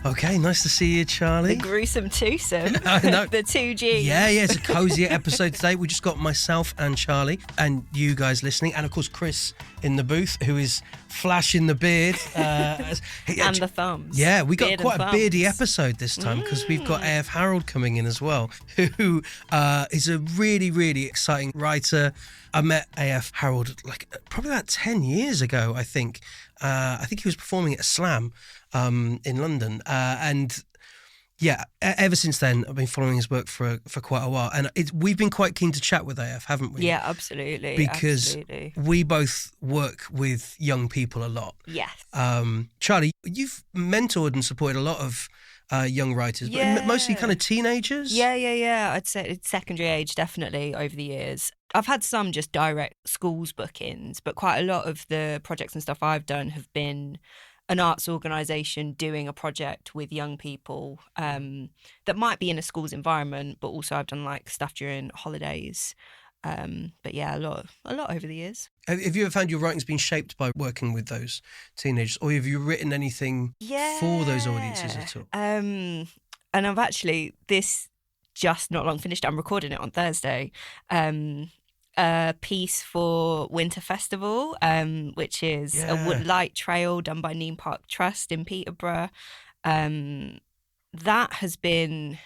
Okay, nice to see you, Charlie. The gruesome twosome. I know. The 2G. Yeah, it's a cozier episode today. We just got myself and Charlie and you guys listening, and of course Chris in the booth, who is flashing the beard. And the thumbs. Yeah, we got Beard quite a and beardy thumbs. episode this time because we've got AF Harrold coming in as well, who is a really, really exciting writer. I met AF Harrold probably about 10 years ago, I think. I think he was performing at a Slam in London. And yeah, ever since then, I've been following his work for quite a while. And we've been quite keen to chat with AF, haven't we? Yeah, absolutely. Because we both work with young people a lot. Yes. Charlie, you've mentored and supported a lot of young writers, Yeah. but mostly kind of teenagers? Yeah. I'd say it's secondary age, definitely, over the years. I've had some just direct schools bookings, but quite a lot of the projects and stuff I've done have been an arts organisation doing a project with young people that might be in a school's environment, but also I've done like stuff during holidays. But yeah, a lot over the years. Have you ever found your writing's been shaped by working with those teenagers, or have you written anything for those audiences at all? And I've actually, this just not long finished. I'm recording it on Thursday. A piece for Winter Festival, which is a wood light trail done by Neem Park Trust in Peterborough. That has been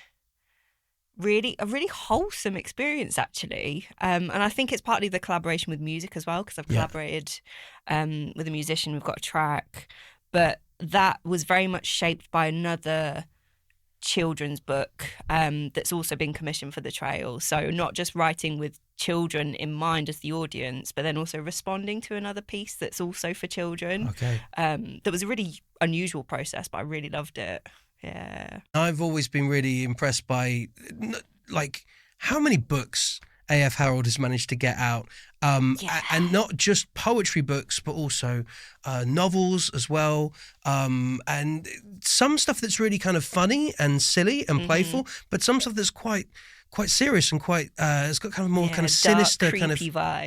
a really wholesome experience, actually. And I think it's partly the collaboration with music as well, because I've collaborated with a musician. We've got a track, but that was very much shaped by another children's book that's also been commissioned for the trail. So not just writing with children in mind as the audience, but then also responding to another piece that's also for children. Okay. That was a really unusual process, but I really loved it. Yeah. I've always been really impressed by how many books AF Harrold has managed to get out, and not just poetry books, but also novels as well, and some stuff that's really kind of funny and silly and playful, but some stuff that's quite serious and quite it's got kind of more kind of sinister, dark, kind of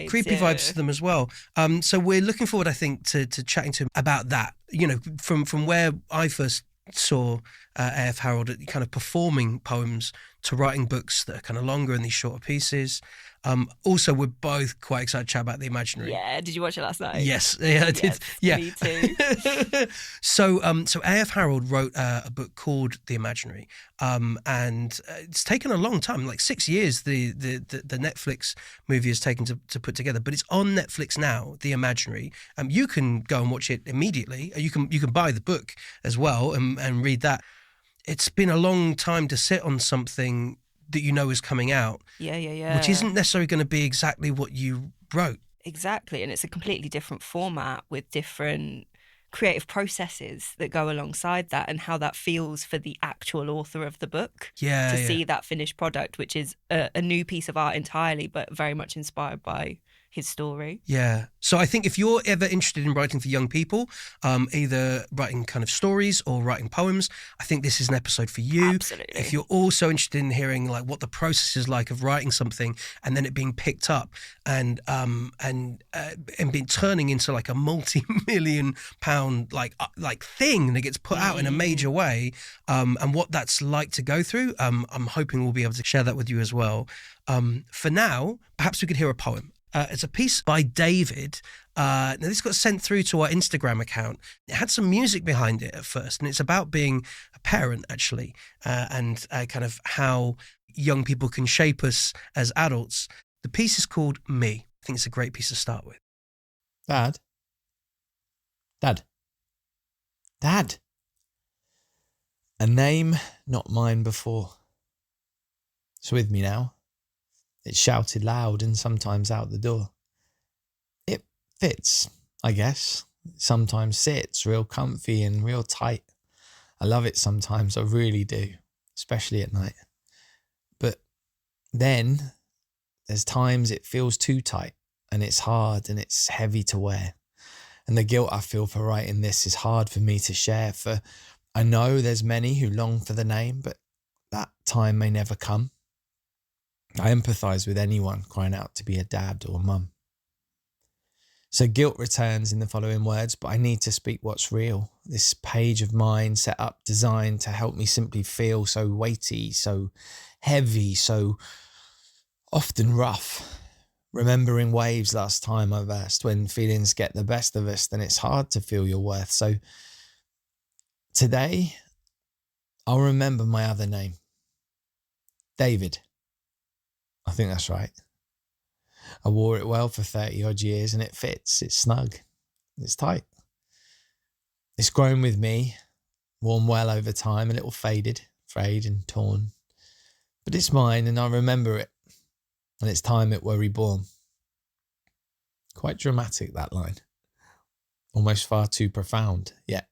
creepy vibes to them as well. So we're looking forward, I think, to chatting to him about that. You know, from where I first saw AF Harrold kind of performing poems to writing books that are kind of longer and these shorter pieces. Also, we're both quite excited to chat about The Imaginary. Yeah, did you watch it last night? Yes, yeah, I did. Yeah, me too. So AF Harrold wrote a book called The Imaginary, and it's taken a long time, like 6 years. The Netflix movie has taken to put together, but it's on Netflix now. The Imaginary. You can go and watch it immediately. You can buy the book as well and read that. It's been a long time to sit on something that you know is coming out. Yeah. Which isn't necessarily going to be exactly what you wrote. Exactly, and it's a completely different format with different creative processes that go alongside that, and how that feels for the actual author of the book to see that finished product, which is a new piece of art entirely, but very much inspired by his story. Yeah. So I think if you're ever interested in writing for young people, either writing kind of stories or writing poems, I think this is an episode for you. Absolutely. If you're also interested in hearing like what the process is like of writing something and then it being picked up and being turning into like a multi-million pound like thing that gets put out in a major way, and what that's like to go through, I'm hoping we'll be able to share that with you as well. For now, perhaps we could hear a poem. It's a piece by David. Now this got sent through to our Instagram account. It had some music behind it at first, and it's about being a parent, actually, and kind of how young people can shape us as adults. The piece is called Me. I think it's a great piece to start with. Dad. A name not mine before. It's with me now. It's shouted loud and sometimes out the door. It fits, I guess. It sometimes sits real comfy and real tight. I love it sometimes, I really do, especially at night. But then there's times it feels too tight and it's hard and it's heavy to wear. And the guilt I feel for writing this is hard for me to share, for I know there's many who long for the name, but that time may never come. I empathise with anyone crying out to be a dad or mum. So guilt returns in the following words, but I need to speak what's real. This page of mine set up, designed to help me simply feel so weighty, so heavy, so often rough. Remembering waves last time I versed, when feelings get the best of us, then it's hard to feel your worth. So today, I'll remember my other name. David. I think that's right. I wore it well for 30 odd years and it fits, it's snug, it's tight. It's grown with me, worn well over time, a little faded, frayed and torn. But it's mine and I remember it, and it's time it were reborn. Quite dramatic, that line. Almost far too profound, yet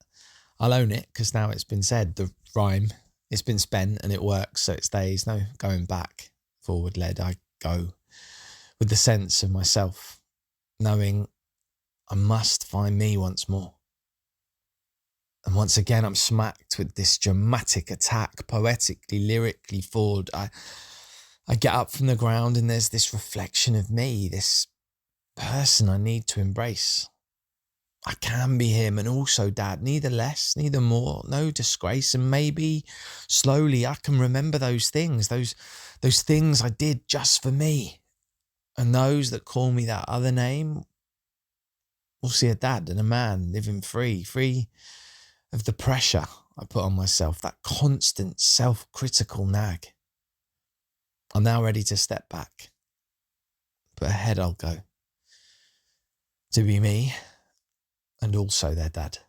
I'll own it because now it's been said, the rhyme, it's been spent and it works, so it stays, no going back. Forward led I go, with the sense of myself, knowing I must find me once more. And once again I'm smacked with this dramatic attack, poetically, lyrically forward. I get up from the ground and there's this reflection of me, this person I need to embrace. I can be him and also dad, neither less, neither more, no disgrace. And maybe slowly I can remember those things I did just for me. And those that call me that other name will see a dad and a man living free of the pressure I put on myself, that constant self-critical nag. I'm now ready to step back, but ahead I'll go, to be me and also their dad.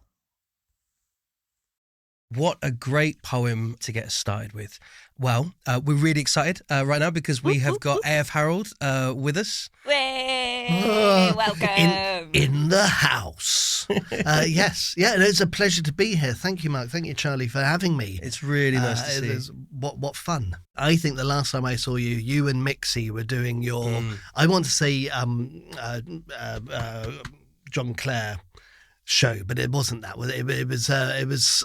What a great poem to get us started with. Well, we're really excited right now because we have got AF Harrold with us. Way, welcome. In the house. Yes. Yeah, and it's a pleasure to be here. Thank you, Mark. Thank you, Charlie, for having me. It's really nice to see. What fun. I think the last time I saw you, you and Mixie were doing your, I want to say John Clare show, but it wasn't that. It was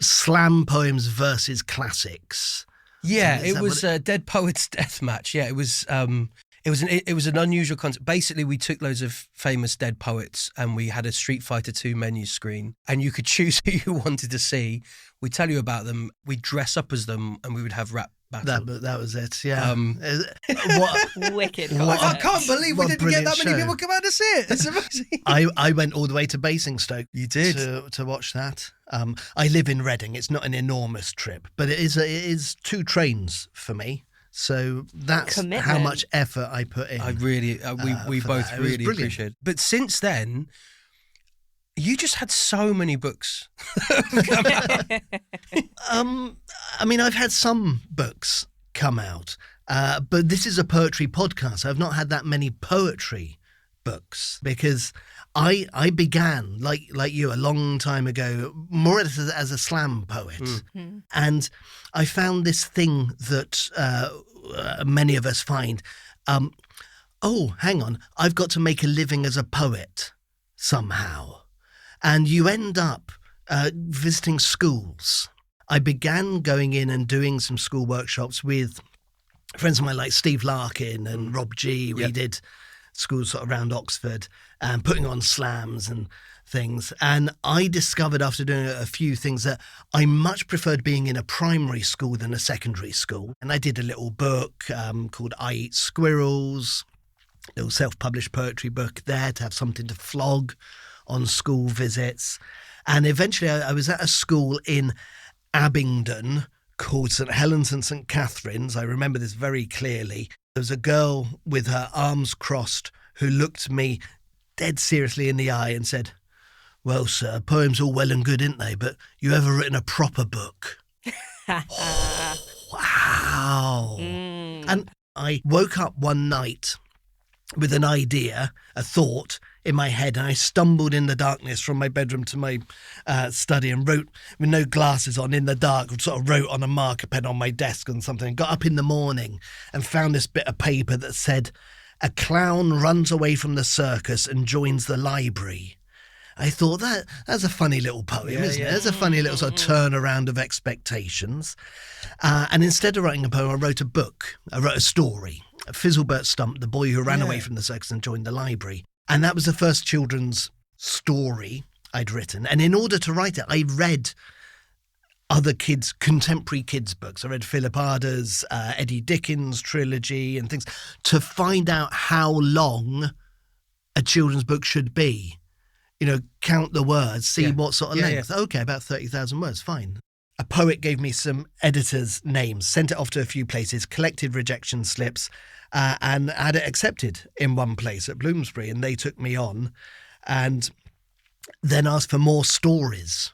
slam poems versus classics. Yeah, it was Dead Poets Death Match. Yeah, it was an unusual concept. Basically, we took loads of famous dead poets and we had a Street Fighter 2 menu screen, and you could choose who you wanted to see. We'd tell you about them, we'd dress up as them, and we would have rap battle. That was it, yeah. Wicked. I can't believe we didn't get that many show. people come out to see it. It's amazing. I went all the way to Basingstoke. You did? To watch that. I live in Reading. It's not an enormous trip, but it is 2 trains for me. So that's Commitment. How much effort I put in. I really, we both really appreciate it. But since then, you just had so many books. I mean, I've had some books come out, but this is a poetry podcast. I've not had that many poetry books because I began like you a long time ago, more or less as a slam poet, and I found this thing that many of us find. Oh, hang on! I've got to make a living as a poet somehow. And you end up visiting schools. I began going in and doing some school workshops with friends of mine like Steve Larkin and Rob G. We did schools sort of around Oxford and putting on slams and things. And I discovered after doing a few things that I much preferred being in a primary school than a secondary school. And I did a little book called I Eat Squirrels, a little self-published poetry book there to have something to flog on school visits. And eventually I was at a school in Abingdon called St Helens and St Catherine's. I remember this very clearly. There was a girl with her arms crossed who looked me dead seriously in the eye and said, "Well, sir, poems all well and good, ain't they? But you ever written a proper book?" Oh, wow. And I woke up one night with an idea, a thought in my head, and I stumbled in the darkness from my bedroom to my study and wrote with no glasses on in the dark, sort of wrote on a marker pen on my desk and something. Got up in the morning and found this bit of paper that said, "A clown runs away from the circus and joins the library." I thought that's a funny little poem, isn't it? There's a funny little sort of turnaround of expectations. And instead of writing a poem, I wrote a book. I wrote a story. Fizzlebert Stump, the boy who ran away from the circus and joined the library. And that was the first children's story I'd written. And in order to write it, I read other contemporary kids' books. I read Philip Arders, Eddie Dickens' trilogy and things to find out how long a children's book should be. Count the words, see what sort of length. Okay, about 30,000 words, fine. A poet gave me some editors' names, sent it off to a few places, collected rejection slips, and had it accepted in one place at Bloomsbury. And they took me on and then asked for more stories.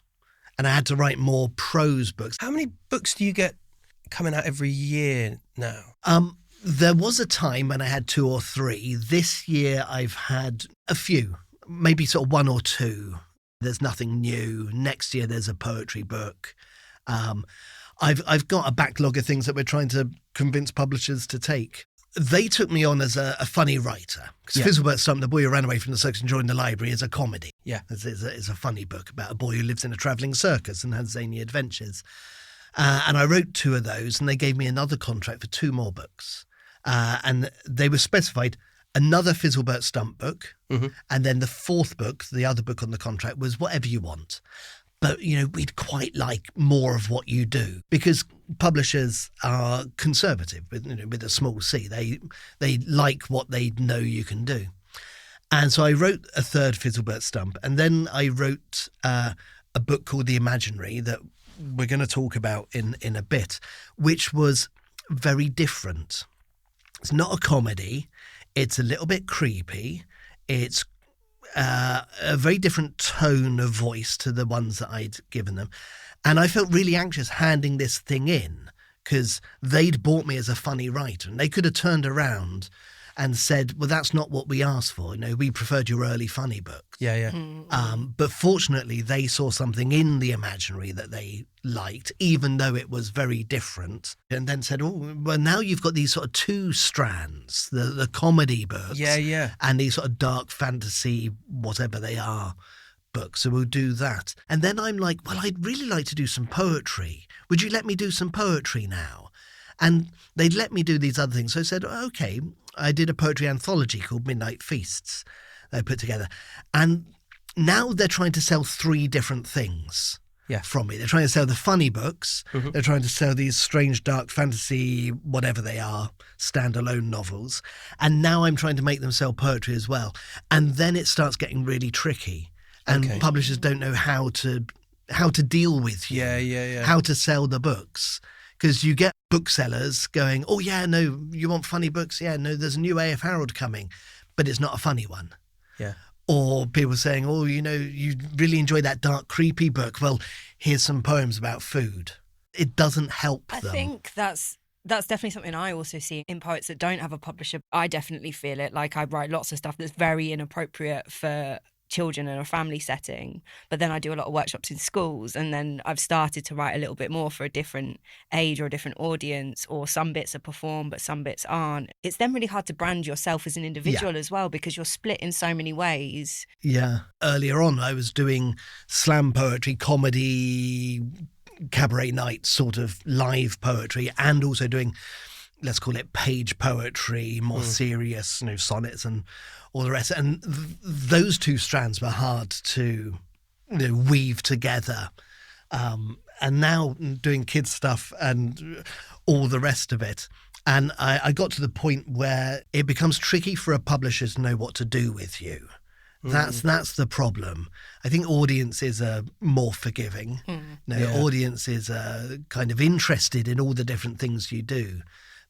And I had to write more prose books. How many books do you get coming out every year now? There was a time when I had 2 or 3. This year I've had a few, maybe sort of 1 or 2. There's nothing new. Next year there's a poetry book. I've got a backlog of things that we're trying to convince publishers to take. They took me on as a funny writer. Because Fizzlebert Stump, the boy who ran away from the circus and joined the library, is a comedy. Yeah. It's a funny book about a boy who lives in a travelling circus and has zany adventures. And I wrote 2 of those, and they gave me another contract for 2 more books. And they were specified another Fizzlebert Stump book, and then the 4th book, the other book on the contract, was whatever you want. But, we'd quite like more of what you do, because publishers are conservative with a small c. They like what they know you can do. And so I wrote a 3rd Fizzlebert Stump, and then I wrote a book called The Imaginary that we're going to talk about in a bit, which was very different. It's not a comedy. It's a little bit creepy. It's a very different tone of voice to the ones that I'd given them. And I felt really anxious handing this thing in because they'd bought me as a funny writer, and they could have turned around and said, well, that's not what we asked for. We preferred your early funny books. Yeah. But fortunately, they saw something in The Imaginary that they liked, even though it was very different, and then said, oh, well, now you've got these sort of 2 strands, the comedy books and these sort of dark fantasy, whatever they are, books. So we'll do that. And then I'm like, well, I'd really like to do some poetry. Would you let me do some poetry now? And they'd let me do these other things. So I said, okay. I did a poetry anthology called Midnight Feasts that I put together. And now they're trying to sell 3 different things from me. They're trying to sell the funny books. They're trying to sell these strange, dark fantasy, whatever they are, standalone novels. And now I'm trying to make them sell poetry as well. And then it starts getting really tricky. And publishers don't know how to deal with you. How to sell the books. Because you get booksellers going, oh, yeah, no, you want funny books? Yeah, no, there's a new A.F. Harrold coming, but it's not a funny one. Yeah. Or people saying, oh, you really enjoy that dark, creepy book. Well, here's some poems about food. It doesn't help them. I think that's definitely something I also see in poets that don't have a publisher. I definitely feel it. Like, I write lots of stuff that's very inappropriate for children in a family setting, but then I do a lot of workshops in schools, and then I've started to write a little bit more for a different age or a different audience, or some bits are performed but some bits aren't. It's then really hard to brand yourself as an individual as well, because you're split in so many ways. Earlier on I was doing slam poetry, comedy, cabaret night sort of live poetry, and also doing, let's call it page poetry, more serious, sonnets and all the rest. And those 2 strands were hard to weave together. And now doing kids stuff and all the rest of it. And I got to the point where it becomes tricky for a publisher to know what to do with you. That's the problem. I think audiences are more forgiving. Audiences are kind of interested in all the different things you do.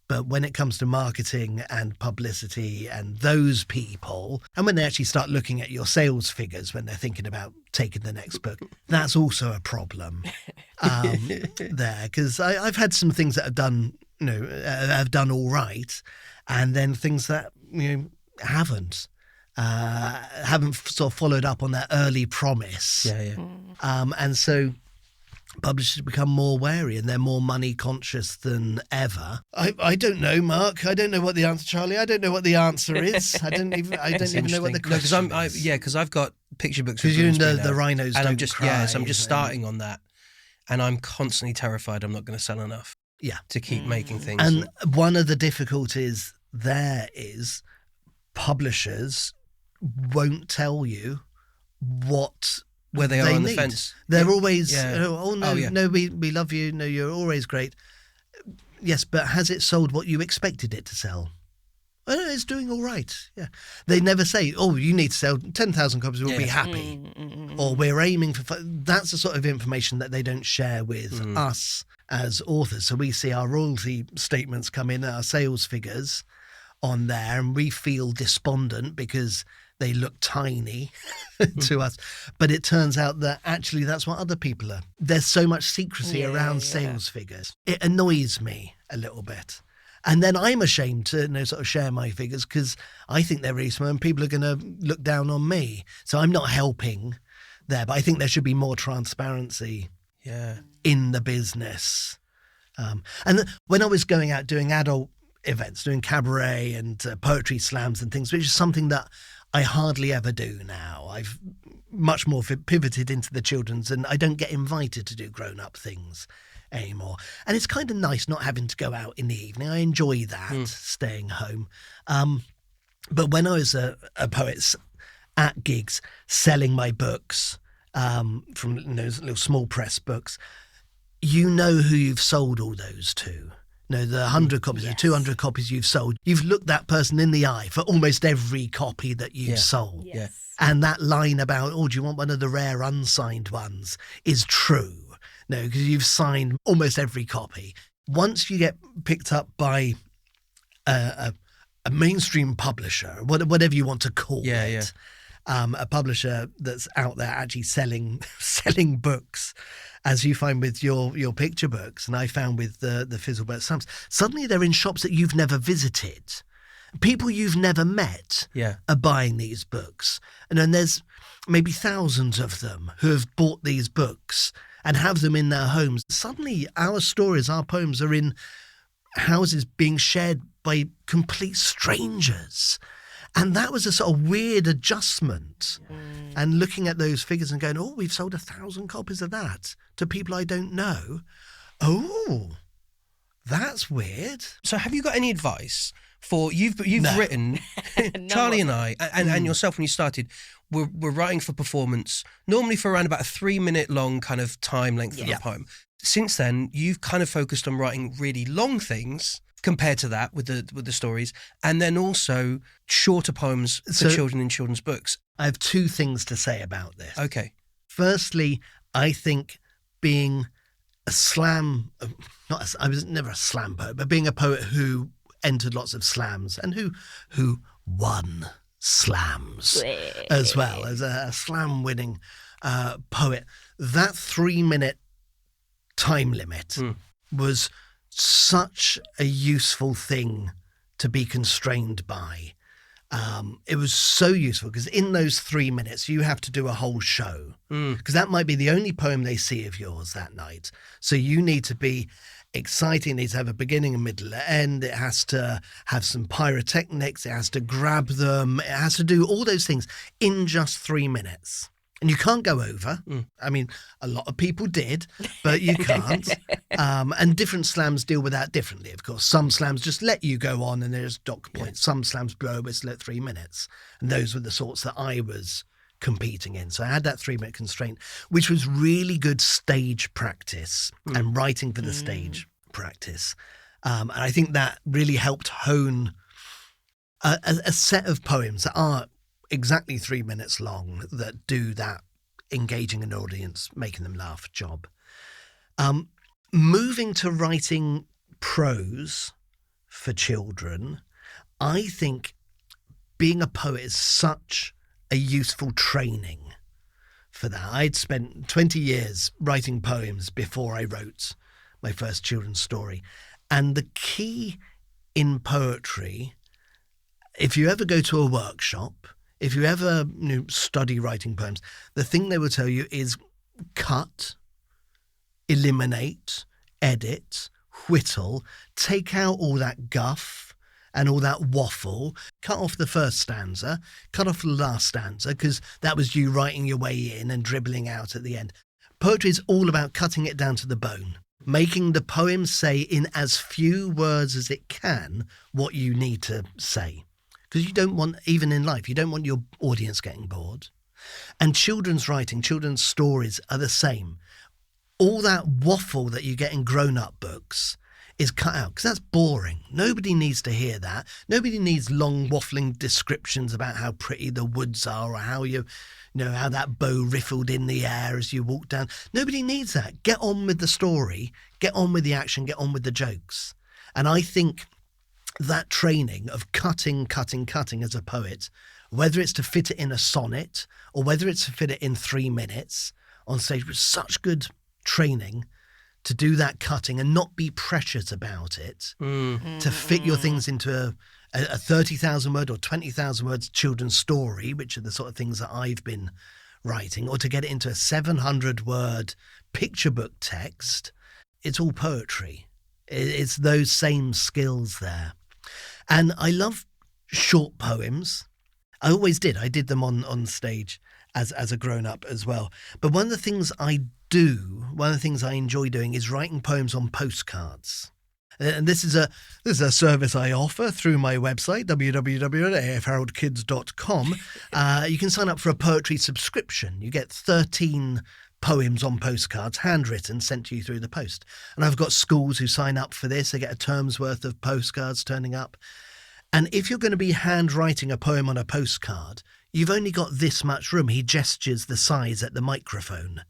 But when it comes to marketing and publicity and those people, and when they actually start looking at your sales figures when they're thinking about taking the next book, that's also a problem there. Because I've had some things that have done, have done all right, and then things that haven't sort of followed up on that early promise. And so publishers become more wary, and they're more money conscious than ever. I don't know, Mark. I don't know what the answer, Charlie. I don't know what the answer is. I don't even know what the question is. Because I've got picture books. Because you and the rhinos and don't I'm just cry, so I'm just starting on that, and I'm constantly terrified I'm not going to sell enough. To keep making things. And one of the difficulties there is publishers won't tell you what Where they are on the need. fence. They're Yeah. always, Yeah. oh no, Oh, yeah. no, we love you. No, you're always great. Yes, but has it sold what you expected it to sell? Oh, it's doing all right. Yeah. They never say, oh, you need to sell 10,000 copies, we'll be happy. Or we're aiming for... That's the sort of information that they don't share with us as authors. So we see our royalty statements come in, our sales figures on there, and we feel despondent because they look tiny to us. But it turns out that actually that's what other people are. There's so much secrecy around sales figures. It annoys me a little bit. And then I'm ashamed to sort of share my figures because I think they're really small and people are going to look down on me. So I'm not helping there. But I think there should be more transparency in the business. And when I was going out doing adult events, doing cabaret and poetry slams and things, which is something that I hardly ever do now. I've much more pivoted into the children's, and I don't get invited to do grown-up things anymore. And it's kind of nice not having to go out in the evening. I enjoy that, staying home. But when I was a poet at gigs, selling my books from those little small press books, you know who you've sold all those to. The 100 copies, the 200 copies you've sold, you've looked that person in the eye for almost every copy that you've sold. Yes. And that line about, oh, do you want one of the rare unsigned ones, is true. No, because you've signed almost every copy. Once you get picked up by a mainstream publisher, whatever you want to call it, a publisher that's out there actually selling books, as you find with your picture books, and I found with the Fizzlebert Stumps, suddenly they're in shops that you've never visited. People you've never met are buying these books. And then there's maybe thousands of them who have bought these books and have them in their homes. Suddenly our stories, our poems are in houses being shared by complete strangers. And that was a sort of weird adjustment. And looking at those figures and going, oh, we've sold 1,000 copies of that to people I don't know. Oh, that's weird. So have you got any advice for you've written Charley and I and yourself when you started we're writing for performance, normally for around about a 3-minute long kind of time length of a poem. Since then, you've kind of focused on writing really long things compared to that with the stories, and then also shorter poems for children in children's books. I have 2 things to say about this. Okay. Firstly, I think being a slam, I was never a slam poet, but being a poet who entered lots of slams and who won slams as well as a slam winning poet, that 3-minute time limit was such a useful thing to be constrained by. It was so useful because in those 3 minutes you have to do a whole show because that might be the only poem they see of yours that night. So you need to be exciting. It needs to have a beginning, a middle, an end. It has to have some pyrotechnics. It has to grab them. It has to do all those things in just 3 minutes. And you can't go over. I mean, a lot of people did, but you can't. And different slams deal with that differently, of course. Some slams just let you go on and there's dock points. Some slams blow a whistle at 3 minutes. And those were the sorts that I was competing in. So I had that 3-minute constraint, which was really good stage practice and writing for the stage practice. And I think that really helped hone a set of poems that are exactly 3 minutes long that do that engaging an audience, making them laugh job. Moving to writing prose for children, I think being a poet is such a useful training for that. I'd spent 20 years writing poems before I wrote my first children's story. And the key in poetry, if you ever go to a workshop, if you ever study writing poems, the thing they will tell you is cut, eliminate, edit, whittle, take out all that guff and all that waffle, cut off the first stanza, cut off the last stanza, because that was you writing your way in and dribbling out at the end. Poetry is all about cutting it down to the bone, making the poem say in as few words as it can what you need to say. because you don't want, even in life, you don't want your audience getting bored. And children's writing, children's stories are the same. All that waffle that you get in grown-up books is cut out because that's boring. Nobody needs to hear that. Nobody needs long waffling descriptions about how pretty the woods are or how how that bow riffled in the air as you walk down. Nobody needs that. Get on with the story, get on with the action, get on with the jokes. And I think that training of cutting as a poet, whether it's to fit it in a sonnet or whether it's to fit it in 3 minutes on stage, was such good training to do that cutting and not be precious about it, to fit your things into a 30,000 word or 20,000 words children's story, which are the sort of things that I've been writing, or to get it into a 700 word picture book text. It's all poetry. It's those same skills there. And I love short poems. I always did. I did them on stage as a grown-up as well. But one of the things I enjoy doing is writing poems on postcards. And this is a service I offer through my website, www.afharoldkids.com. You can sign up for a poetry subscription. You get 13 poems on postcards, handwritten, sent to you through the post. And I've got schools who sign up for this. They get a term's worth of postcards turning up. And if you're going to be handwriting a poem on a postcard, you've only got this much room. He gestures the size at the microphone.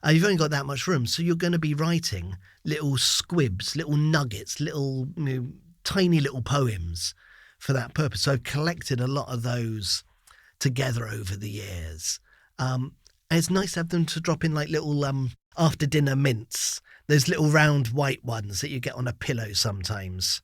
You've only got that much room. So you're going to be writing little squibs, little nuggets, little tiny little poems for that purpose. So I've collected a lot of those together over the years. And it's nice to have them to drop in like little after dinner mints. Those little round white ones that you get on a pillow sometimes.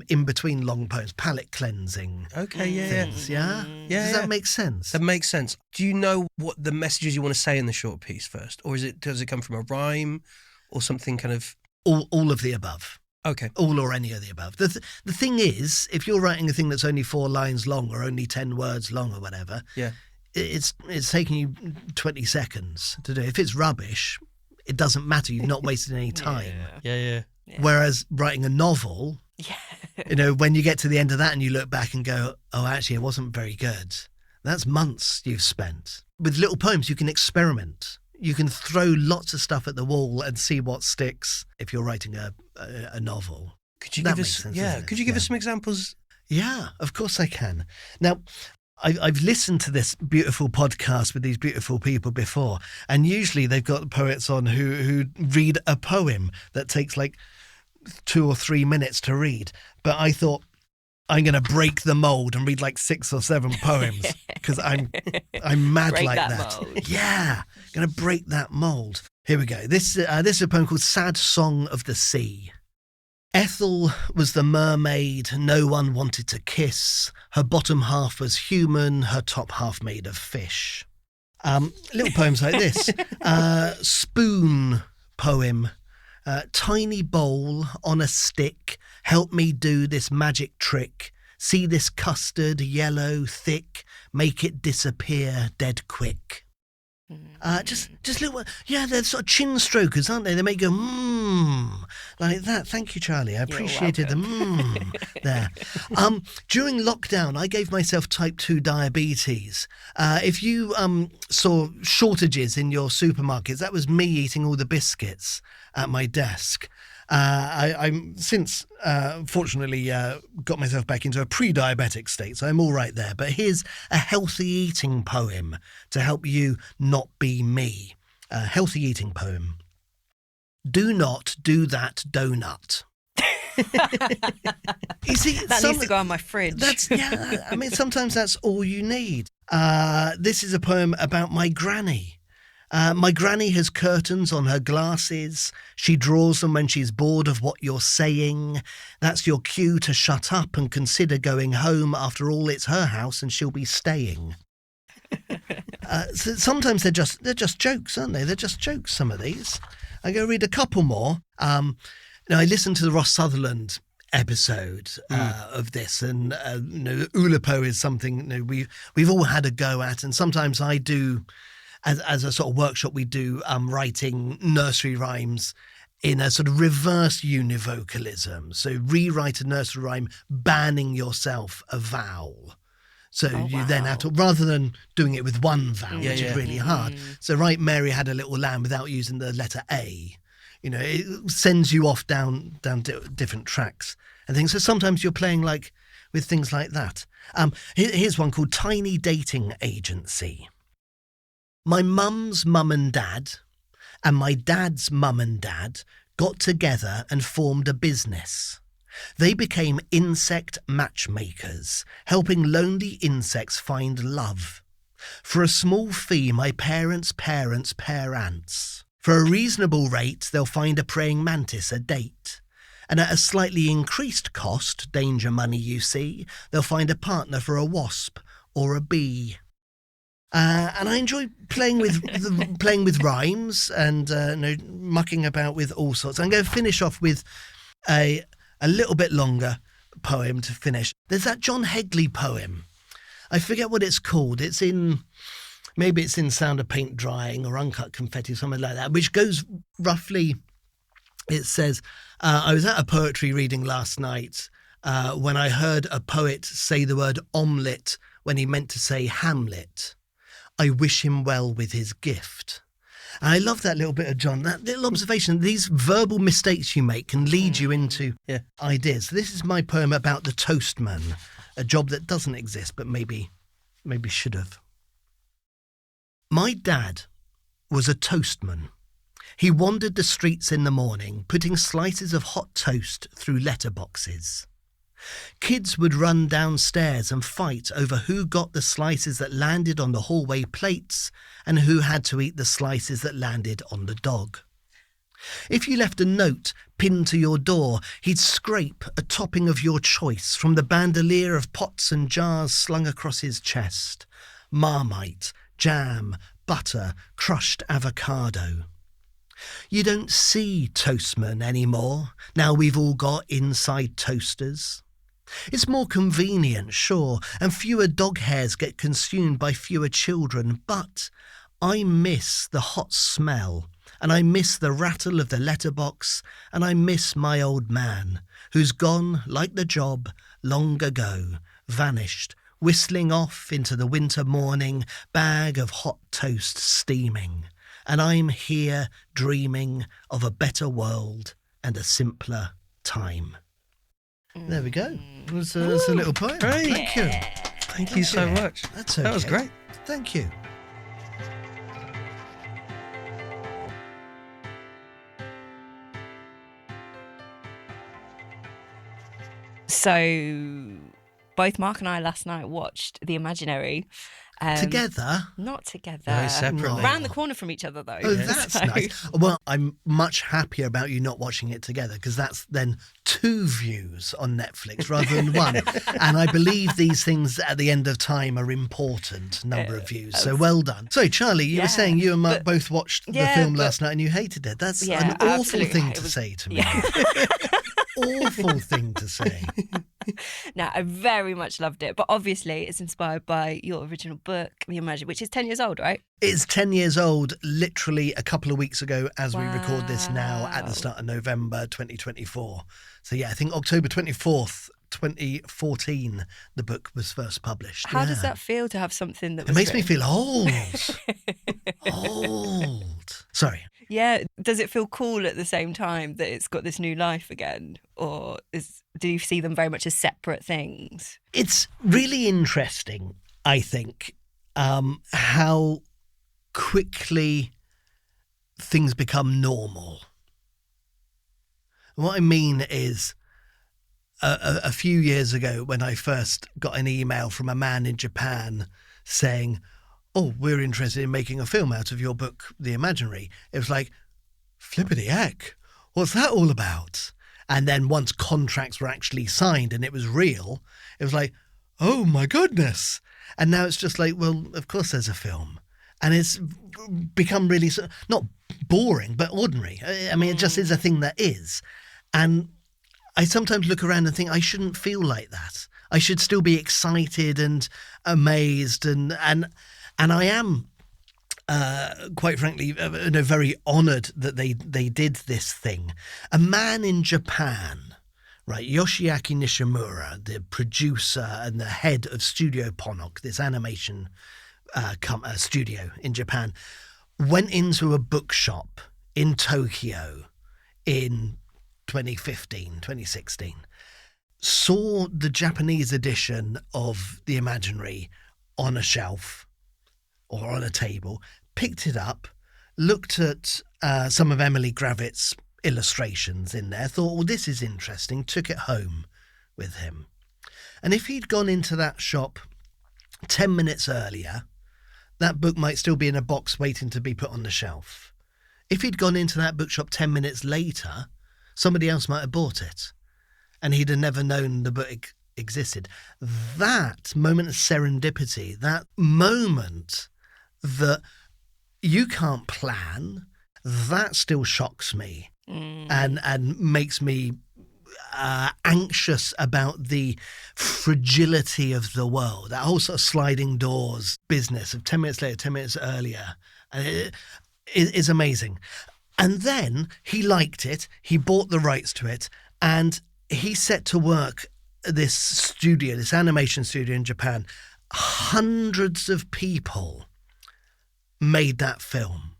In between long poems, palate cleansing. Okay, yeah. Things, yeah? Does that make sense? That makes sense. Do you know what the messages you want to say in the short piece first? Or does it come from a rhyme or something kind of... All of the above. Okay. All or any of the above. The thing is, if you're writing a thing that's only 4 lines long or only 10 words long or whatever, it's taking you 20 seconds to do. If it's rubbish, it doesn't matter. You've not wasted any time. Yeah. Whereas writing a novel... when you get to the end of that and you look back and go, oh, actually, it wasn't very good. That's months you've spent. With little poems, you can experiment. You can throw lots of stuff at the wall and see what sticks if you're writing a novel. Could you give us some examples? Yeah, of course I can. Now, I've listened to this beautiful podcast with these beautiful people before, and usually they've got poets on who read a poem that takes like 2 or 3 minutes to read, but I thought I'm going to break the mold and read like 6 or 7 poems because I'm mad break like that. Mold. Yeah, going to break that mold. Here we go. This is a poem called Sad Song of the Sea. Ethel was the mermaid no one wanted to kiss. Her bottom half was human, her top half made of fish. Little poems like this. Spoon poem. Tiny bowl on a stick, help me do this magic trick. See this custard, yellow, thick, make it disappear dead quick. Just little, they're sort of chin strokers, aren't they? They make go, like that. Thank you, Charlie. I appreciated the there. During lockdown, I gave myself type 2 diabetes. If you saw shortages in your supermarkets, that was me eating all the biscuits at my desk. I'm since fortunately got myself back into a pre-diabetic state, so I'm all right there. But here's a healthy eating poem to help you not be me. A healthy eating poem. Do not do that donut. You see, that needs to go on my fridge. Sometimes that's all you need. This is a poem about my granny. My granny has curtains on her glasses. She draws them when she's bored of what you're saying. That's your cue to shut up and consider going home. After all, it's her house and she'll be staying. So sometimes they're just jokes, aren't they? They're just jokes, some of these. I go read a couple more. Now, I listened to the Ross Sutherland episode of this, and Oulipo is something we've all had a go at, and sometimes I do. As a sort of workshop, we do writing nursery rhymes in a sort of reverse univocalism. So rewrite a nursery rhyme banning yourself a vowel. So you then have to, rather than doing it with one vowel, which is really hard. So write Mary had a little lamb without using the letter A. You know, it sends you off down different tracks and things. So sometimes you're playing like with things like that. Here's one called Tiny Dating Agency. My mum's mum and dad and my dad's mum and dad got together and formed a business. They became insect matchmakers, helping lonely insects find love. For a small fee, my parents' parents pair ants. For a reasonable rate, they'll find a praying mantis a date. And at a slightly increased cost, danger money you see, they'll find a partner for a wasp or a bee. And I enjoy playing with rhymes and mucking about with all sorts. I'm going to finish off with a little bit longer poem to finish. There's that John Hegley poem. I forget what it's called. Maybe it's in Sound of Paint Drying or Uncut Confetti, something like that, which goes roughly, it says, I was at a poetry reading last night when I heard a poet say the word omelette when he meant to say Hamlet. I wish him well with his gift. And I love that little bit of John, that little observation. These verbal mistakes you make can lead you into ideas. So this is my poem about the toastman, a job that doesn't exist, but maybe should have. My dad was a toastman. He wandered the streets in the morning, putting slices of hot toast through letterboxes. Kids would run downstairs and fight over who got the slices that landed on the hallway plates and who had to eat the slices that landed on the dog. If you left a note pinned to your door, he'd scrape a topping of your choice from the bandolier of pots and jars slung across his chest. Marmite, jam, butter, crushed avocado. You don't see toastmen anymore, now we've all got inside toasters. It's more convenient, sure, and fewer dog hairs get consumed by fewer children, but I miss the hot smell, and I miss the rattle of the letterbox, and I miss my old man, who's gone, like the job, long ago, vanished, whistling off into the winter morning, bag of hot toast steaming, and I'm here dreaming of a better world and a simpler time. There we go. It was a little poem. Great. Thank you. Thank you so much. That's okay. That was great. Thank you. So both Mark and I last night watched The Imaginary. Together? Not together. No, separately. Round the corner from each other, though. Oh, that's nice. Well, I'm much happier about you not watching it together because that's then 2 views on Netflix rather than 1. And I believe these things at the end of time are important, number of views. So well done. So, Charlie, you were saying you and Mark both watched the film last night and you hated it. That's an awful thing to say to me. Awful thing to say. No, I very much loved it. But obviously, it's inspired by your original book, The Imaginary, which is 10 years old, right? It's 10 years old, literally a couple of weeks ago as we record this now at the start of November 2024. So, yeah, I think October 24th, 2014, the book was first published. How does that feel to have something that was It makes me written? feel old. Old. Sorry. Yeah. Does it feel cool at the same time that it's got this new life again? Or do you see them very much as separate things? It's really interesting, I think, how quickly things become normal. What I mean is, a few years ago when I first got an email from a man in Japan saying, oh, we're interested in making a film out of your book, The Imaginary. It was like, flippity heck, what's that all about? And then once contracts were actually signed and it was real, it was like, oh my goodness. And now it's just like, well, of course there's a film. And it's become really, not boring, but ordinary. I mean, it just is a thing that is. And I sometimes look around and think I shouldn't feel like that. I should still be excited and amazed and I am quite frankly, very honoured that they did this thing. A man in Japan, right, Yoshiaki Nishimura, the producer and the head of Studio Ponoc, this animation studio in Japan, went into a bookshop in Tokyo in 2016, saw the Japanese edition of The Imaginary on a shelf or on a table, picked it up, looked at some of Emily Gravitt's illustrations in there, thought, well, this is interesting, took it home with him. And if he'd gone into that shop 10 minutes earlier, that book might still be in a box waiting to be put on the shelf. If he'd gone into that bookshop 10 minutes later, somebody else might have bought it, and he'd have never known the book existed. That moment of serendipity, that moment that you can't plan, that still shocks me and makes me anxious about the fragility of the world. That whole sort of sliding doors business of 10 minutes later, 10 minutes earlier, is amazing. And then he liked it, he bought the rights to it, and he set to work this studio, this animation studio in Japan. Hundreds of people made that film.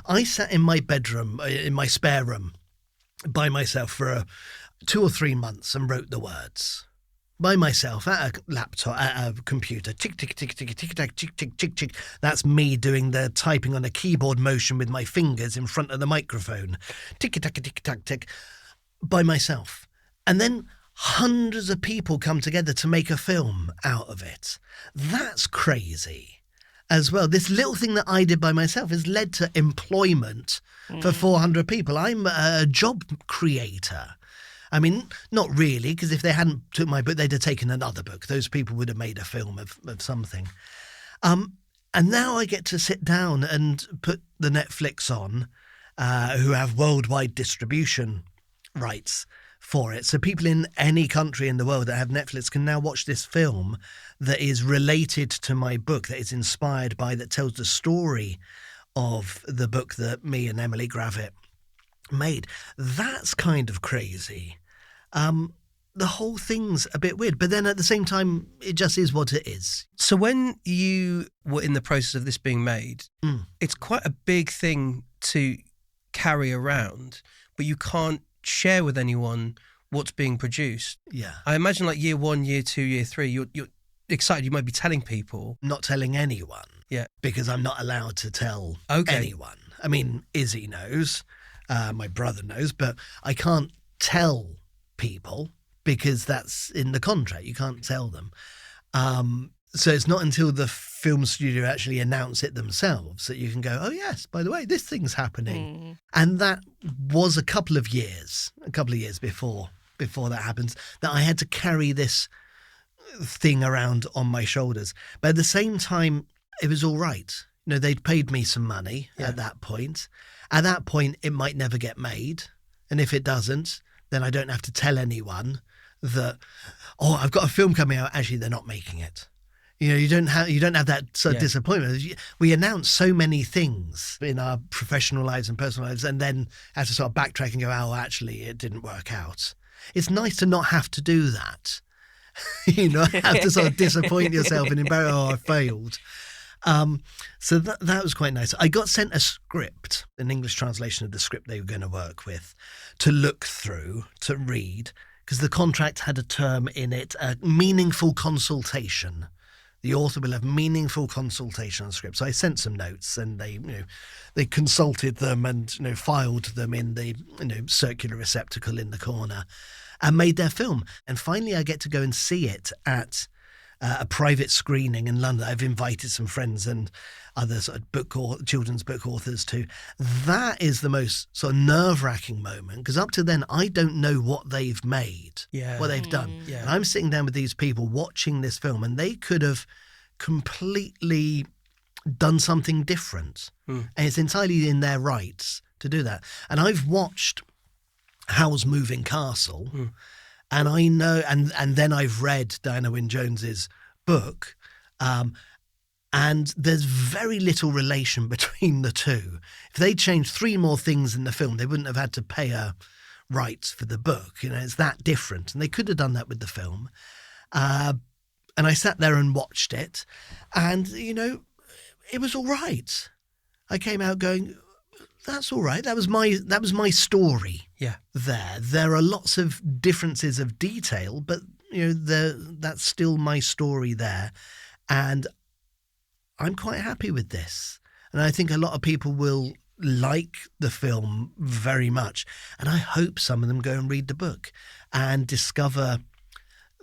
I sat in my bedroom, in my spare room, by myself for 2 or 3 months and wrote the words. By myself, at a laptop, at a computer, tick, tick, tick, tick, tick, tick, tick, tick, tick, tick. That's me doing the typing on a keyboard motion with my fingers in front of the microphone. Tick, tick, tick, tick, tick, by myself. And then hundreds of people come together to make a film out of it. That's crazy as well. This little thing that I did by myself has led to employment for 400 people. I'm a job creator. I mean, not really, because if they hadn't took my book, they'd have taken another book. Those people would have made a film of something. And now I get to sit down and put the Netflix on, who have worldwide distribution rights for it. So people in any country in the world that have Netflix can now watch this film that is related to my book, that is inspired by, that tells the story of the book that me and Emily Gravitt made. That's kind of crazy. The whole thing's a bit weird, but then at the same time, it just is what it is. So when you were in the process of this being made, it's quite a big thing to carry around, but you can't share with anyone what's being produced. Yeah. I imagine like year 1, year 2, year 3, you're excited. You might be telling people. Not telling anyone. Yeah. Because I'm not allowed to tell anyone. I mean, Izzy knows, my brother knows, but I can't tell people because that's in the contract. You can't tell them. So it's not until the film studio actually announce it themselves that you can go, oh yes, by the way, this thing's happening. And that was a couple of years before that happens, that I had to carry this thing around on my shoulders. But at the same time, it was all right. You know, they'd paid me some money at that point. At that point, it might never get made. And if it doesn't, then I don't have to tell anyone that, oh, I've got a film coming out. Actually, they're not making it. You know, you don't have that sort of disappointment. We announce so many things in our professional lives and personal lives, and then have to sort of backtrack and go, oh, actually, it didn't work out. It's nice to not have to do that. You know, have to sort of disappoint yourself and embarrass, oh, I failed. So that was quite nice. I got sent a script, an English translation of the script they were going to work with, to look through, to read, because the contract had a term in it, meaningful consultation. The author will have meaningful consultation on the script. So I sent some notes, and they consulted them and filed them in the circular receptacle in the corner, and made their film. And finally, I get to go and see it at a private screening in London. I've invited some friends and other sort of children's book authors too. That is the most sort of nerve-wracking moment, because up to then I don't know what they've made, what they've done. Yeah. And I'm sitting down with these people watching this film, and they could have completely done something different. And it's entirely in their rights to do that. And I've watched Howl's Moving Castle, and I know, and then I've read Diana Wynne-Jones's book, And there's very little relation between the two. If they changed 3 more things in the film, they wouldn't have had to pay her rights for the book. It's that different. And they could have done that with the film. And I sat there and watched it. And, it was all right. I came out going, that's all right. That was my story. Yeah. There are lots of differences of detail, but, that's still my story there. And I'm quite happy with this. And I think a lot of people will like the film very much. And I hope some of them go and read the book and discover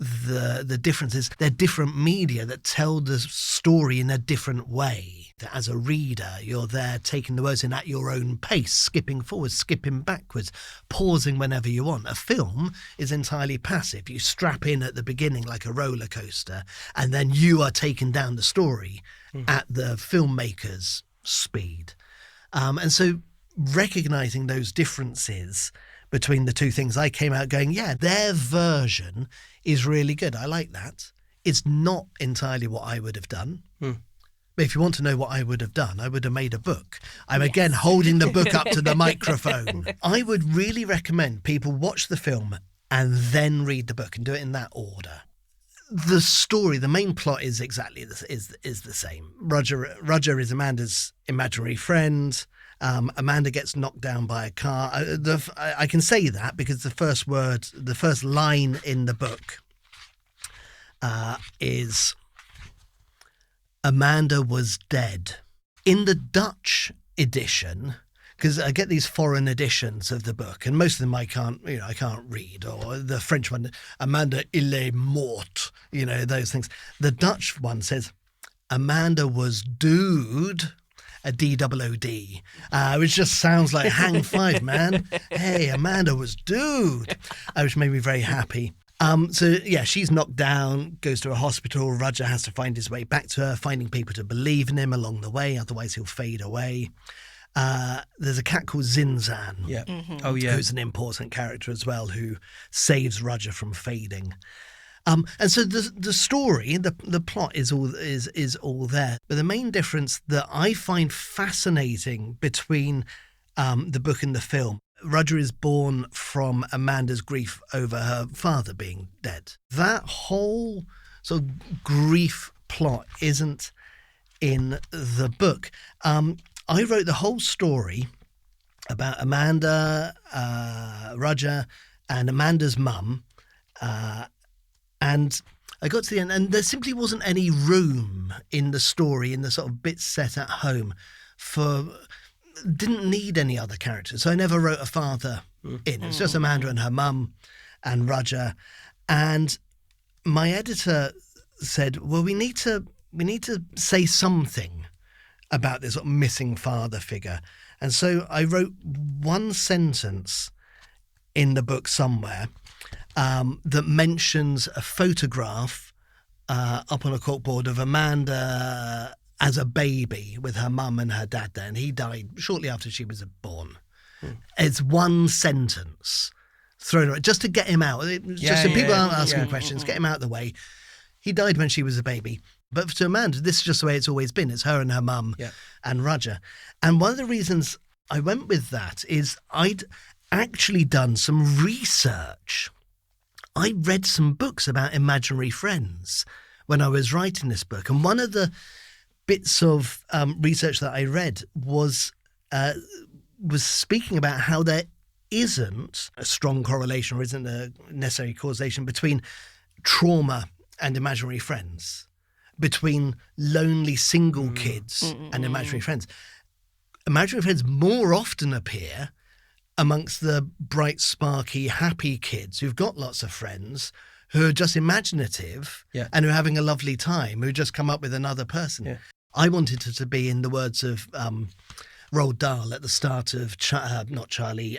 the differences. They're different media that tell the story in a different way. That as a reader, you're there taking the words in at your own pace, skipping forwards, skipping backwards, pausing whenever you want. A film is entirely passive. You strap in at the beginning like a roller coaster, and then you are taken down the story at the filmmaker's speed. And so recognizing those differences between the two things, I came out going, yeah, their version is really good. I like that. It's not entirely what I would have done. But if you want to know what I would have done, I would have made a book. I'm again holding the book up to the microphone. I would really recommend people watch the film and then read the book and do it in that order. The story, the main plot is exactly is the same. Roger is Amanda's imaginary friend. Amanda gets knocked down by a car. I can say that because the first line in the book is Amanda was dead. In the Dutch edition, because I get these foreign editions of the book, and most of them I can't read, or the French one, Amanda il est morte, those things. The Dutch one says Amanda was dude. A D-O-O-D, which just sounds like hang five, man. Hey, Amanda was dude, which made me very happy. So, yeah, she's knocked down, goes to a hospital. Roger has to find his way back to her, finding people to believe in him along the way, otherwise he'll fade away. There's a cat called Zinzan, Oh, yeah. who's an important character as well, who saves Roger from fading. And so the story, the plot is all there. But the main difference that I find fascinating between the book and the film, Roger is born from Amanda's grief over her father being dead. That whole sort of grief plot isn't in the book. I wrote the whole story about Amanda, Roger, and Amanda's mum. And I got to the end, and there simply wasn't any room in the story, in the sort of bits set at home, didn't need any other characters. So I never wrote a father in. It's just Amanda and her mum and Roger. And my editor said, well, we need to say something about this sort of missing father figure. And so I wrote one sentence in the book somewhere that mentions a photograph up on a corkboard of Amanda as a baby with her mum and her dad there, and he died shortly after she was born. It's one sentence thrown around just to get him out. Just so people aren't asking questions, get him out of the way. He died when she was a baby. But to Amanda, this is just the way it's always been. It's her and her mum and Roger. And one of the reasons I went with that is I'd actually done some research. I read some books about imaginary friends when I was writing this book. And one of the bits of research that I read was speaking about how there isn't a strong correlation or isn't a necessary causation between trauma and imaginary friends, between lonely single kids and imaginary friends. Imaginary friends more often appear amongst the bright, sparky, happy kids who've got lots of friends, who are just imaginative and who are having a lovely time, who just come up with another person. Yeah. I wanted it to be, in the words of Roald Dahl at the start of Danny,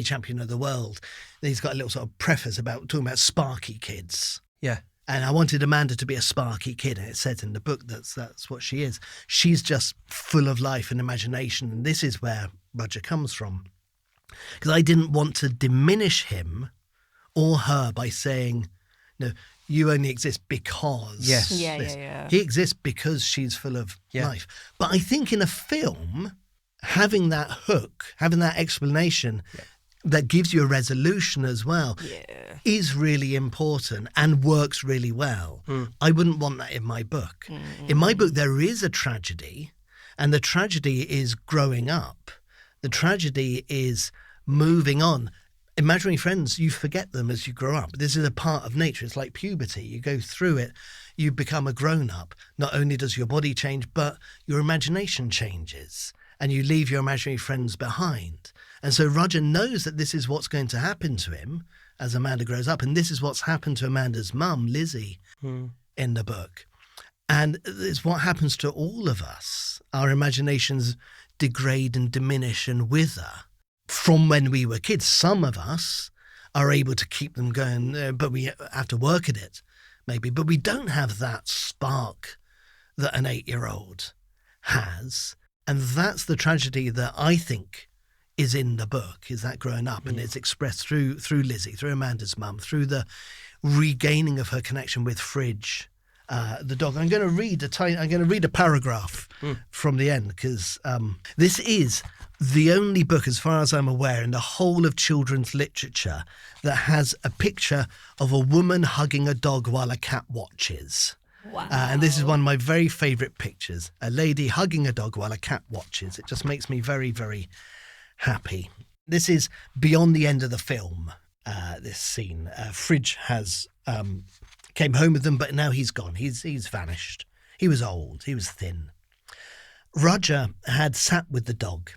Champion of the World. He's got a little sort of preface talking about sparky kids. Yeah. And I wanted Amanda to be a sparky kid, and it says in the book that's what she is. She's just full of life and imagination, and this is where Roger comes from. Because I didn't want to diminish him or her by saying, no, you only exist because. Yes. Yeah. He exists because she's full of Yeah. life. But I think in a film, having that hook, having that explanation that gives you a resolution as well is really important and works really well. I wouldn't want that in my book. In my book, there is a tragedy, and the tragedy is growing up. The tragedy is moving on. Imaginary friends, you forget them as you grow up. This is a part of nature. It's like puberty. You go through it, you become a grown-up. Not only does your body change, but your imagination changes, and you leave your imaginary friends behind. And so Roger knows that this is what's going to happen to him as Amanda grows up, and this is what's happened to Amanda's mum, Lizzie, in the book. And it's what happens to all of us. Our imaginations degrade and diminish and wither from when we were kids. Some of us are able to keep them going, but we have to work at it, maybe. But we don't have that spark that an 8-year-old has. And that's the tragedy that I think is in the book, is that growing up. And it's expressed through Lizzie, through Amanda's mum, through the regaining of her connection with Fridge, the dog. I'm going to read a paragraph from the end, because this is the only book, as far as I'm aware, in the whole of children's literature that has a picture of a woman hugging a dog while a cat watches. Wow. And this is one of my very favourite pictures, a lady hugging a dog while a cat watches. It just makes me very, very happy. This is beyond the end of the film, this scene. Fridge has came home with them, but now he's gone. He's vanished. He was old. He was thin. Roger had sat with the dog.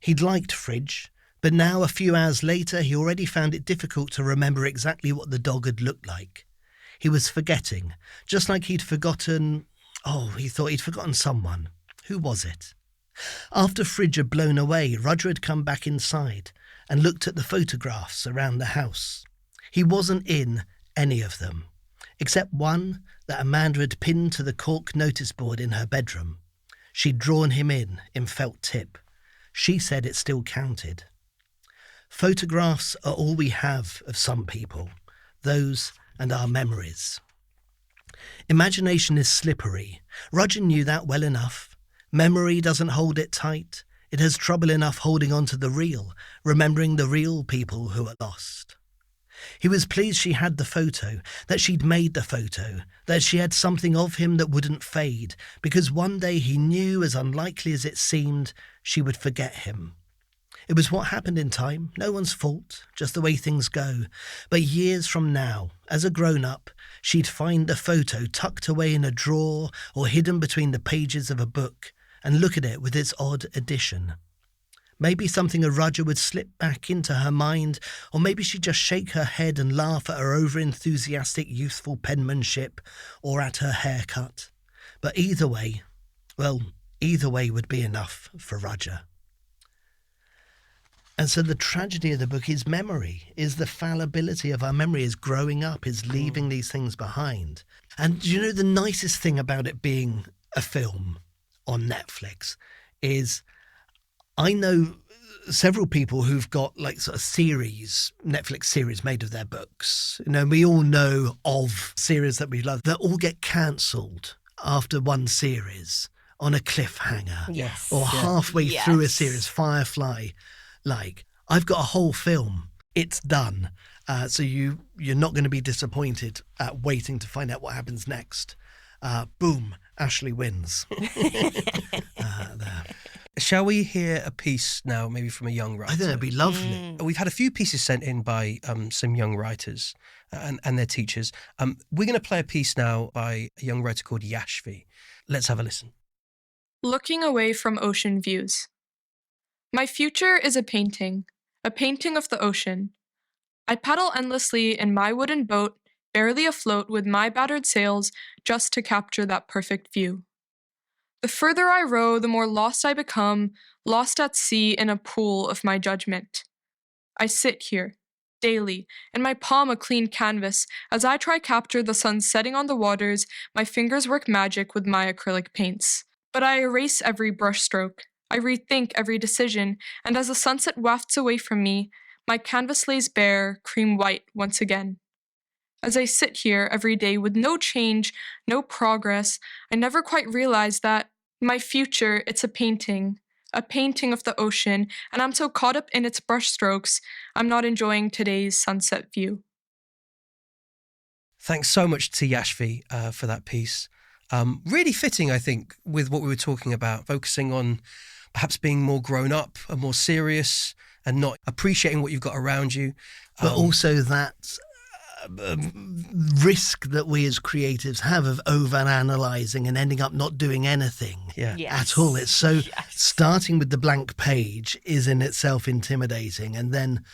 He'd liked Fridge, but now, a few hours later, he already found it difficult to remember exactly what the dog had looked like. He was forgetting, just like he'd forgotten... he thought he'd forgotten someone. Who was it? After Fridge had blown away, Roger had come back inside and looked at the photographs around the house. He wasn't in any of them, except one that Amanda had pinned to the cork notice board in her bedroom. She'd drawn him in felt tip. She said it still counted. Photographs are all we have of some people, those and our memories. Imagination is slippery. Roger knew that well enough. Memory doesn't hold it tight. It has trouble enough holding on to the real, remembering the real people who are lost. He was pleased she had the photo, that she'd made the photo, that she had something of him that wouldn't fade, because one day he knew, as unlikely as it seemed, she would forget him. It was what happened in time, no one's fault, just the way things go. But years from now, as a grown-up, she'd find the photo tucked away in a drawer or hidden between the pages of a book and look at it with its odd addition. Maybe something of Roger would slip back into her mind, or maybe she'd just shake her head and laugh at her over-enthusiastic youthful penmanship or at her haircut. But either way would be enough for Roger. And so the tragedy of the book is memory, is the fallibility of our memory, is growing up, is leaving these things behind. And you know, the nicest thing about it being a film on Netflix is I know several people who've got like sort of Netflix series made of their books. You know, we all know of series that we love that all get cancelled after one series on a cliffhanger. Yes. Or halfway through a series, Firefly. Like, I've got a whole film. It's done. So you're not going to be disappointed at waiting to find out what happens next. Boom, Ashley wins. There. Shall we hear a piece now, maybe from a young writer? I think that'd be lovely. We've had a few pieces sent in by some young writers and their teachers. We're going to play a piece now by a young writer called Yashvi. Let's have a listen. Looking away from ocean views. My future is a painting of the ocean. I paddle endlessly in my wooden boat, barely afloat with my battered sails, just to capture that perfect view. The further I row, the more lost I become, lost at sea in a pool of my judgment. I sit here, daily, in my palm a clean canvas, as I try capture the sun setting on the waters, my fingers work magic with my acrylic paints. But I erase every brushstroke, I rethink every decision, and as the sunset wafts away from me, my canvas lays bare, cream white once again. As I sit here every day with no change, no progress, I never quite realized that my future, it's a painting of the ocean, and I'm so caught up in its brushstrokes, I'm not enjoying today's sunset view. Thanks so much to Yashvi for that piece. Really fitting, I think, with what we were talking about, focusing on perhaps being more grown up and more serious and not appreciating what you've got around you. But also that risk that we as creatives have of over-analysing and ending up not doing anything at all. It's so starting with the blank page is in itself intimidating. And then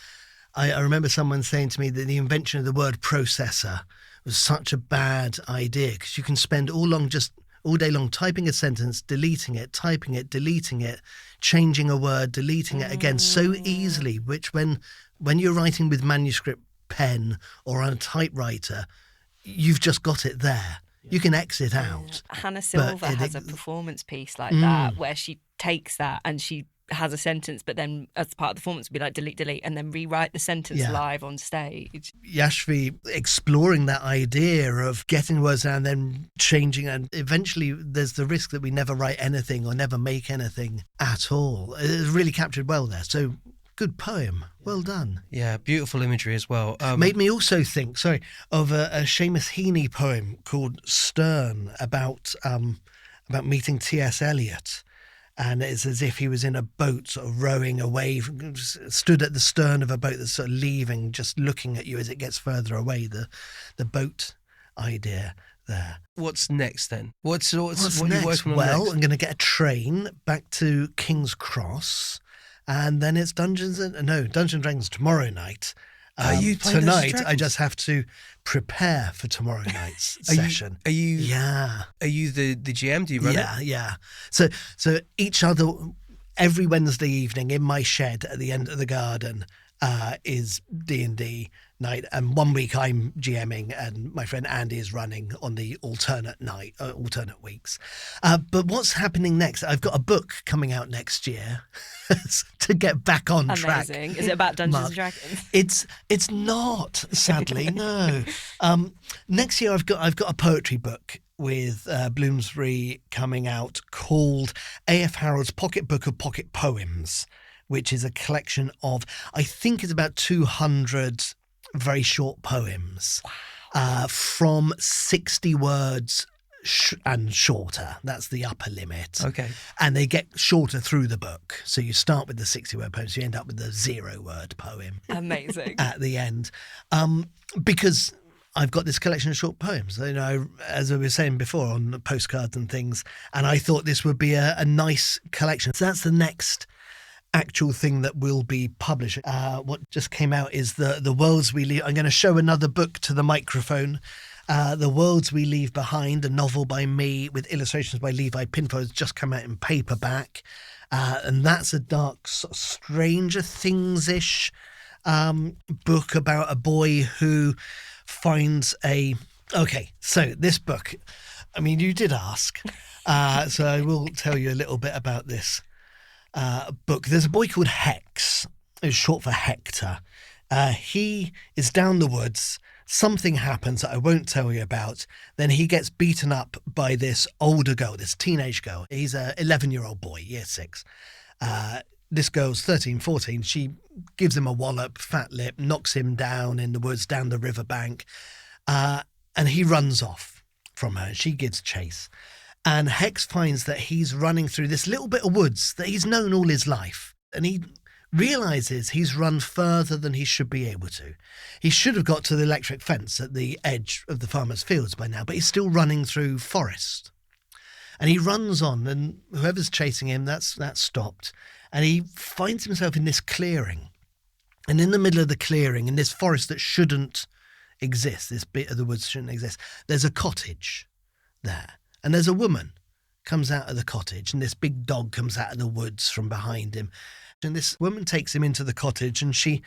I remember someone saying to me that the invention of the word processor was such a bad idea because you can spend all day long typing a sentence, deleting it, typing it, deleting it, changing a word, deleting it again so easily, which when you're writing with manuscript pen or on a typewriter, you've just got it there. You can exit out. Hannah Silver has a performance piece like that where she takes that and she has a sentence, but then as part of the performance would be like delete, and then rewrite the sentence live on stage. Yashvi exploring that idea of getting words down and then changing, and eventually there's the risk that we never write anything or never make anything at all. It's really captured well there. So good poem. Well done. Yeah, beautiful imagery as well. Made me also think, of a Seamus Heaney poem called Stern about meeting T.S. Eliot. And it's as if he was in a boat sort of rowing away, stood at the stern of a boat that's sort of leaving, just looking at you as it gets further away, the boat idea there. What's next then? What's what next? You're working on well, next? I'm going to get a train back to King's Cross, and then it's Dungeons and Dragons tomorrow night. Are you playing Dungeons and tonight? Dragons? I just have to prepare for tomorrow night's session. Are you? Yeah. Are you the GM? Do you run it? Yeah. So every Wednesday evening in my shed at the end of the garden is D&D night, and 1 week I'm GMing and my friend Andy is running on the alternate weeks. But what's happening next? I've got a book coming out next year to get back on track. Amazing. Is it about Dungeons and Dragons? It's not, sadly, no. Next year I've got a poetry book with Bloomsbury coming out called A.F. Harrold's Pocket Book of Pocket Poems, which is a collection of, I think it's about 200 very short poems from 60 words and shorter. That's the upper limit. Okay. And they get shorter through the book. So you start with the 60-word poems, you end up with the 0-word poem. Amazing. At the end. Because I've got this collection of short poems, as I was saying before, on the postcards and things, and I thought this would be a nice collection. So that's the next actual thing that will be published. What just came out is the Worlds We Leave. I'm going to show another book to the microphone. The Worlds We Leave Behind, a novel by me with illustrations by Levi Pinfo, has just come out in paperback. And that's a dark, sort of Stranger Things-ish book about a boy who finds Okay, so this book, I mean, you did ask. So I will tell you a little bit about this book. There's a boy called Hex, who's short for Hector. He is down the woods. Something happens that I won't tell you about. Then he gets beaten up by this older girl, this teenage girl. He's an 11-year-old boy, year 6. This girl's 13, 14. She gives him a wallop, fat lip, knocks him down in the woods, down the riverbank. And he runs off from her. She gives chase. And Hex finds that he's running through this little bit of woods that he's known all his life. And he realises he's run further than he should be able to. He should have got to the electric fence at the edge of the farmer's fields by now, but he's still running through forest. And he runs on, and whoever's chasing him, that's stopped. And he finds himself in this clearing. And in the middle of the clearing, in this forest that shouldn't exist, this bit of the woods shouldn't exist, there's a cottage there. And there's a woman comes out of the cottage, and this big dog comes out of the woods from behind him. And this woman takes him into the cottage, and she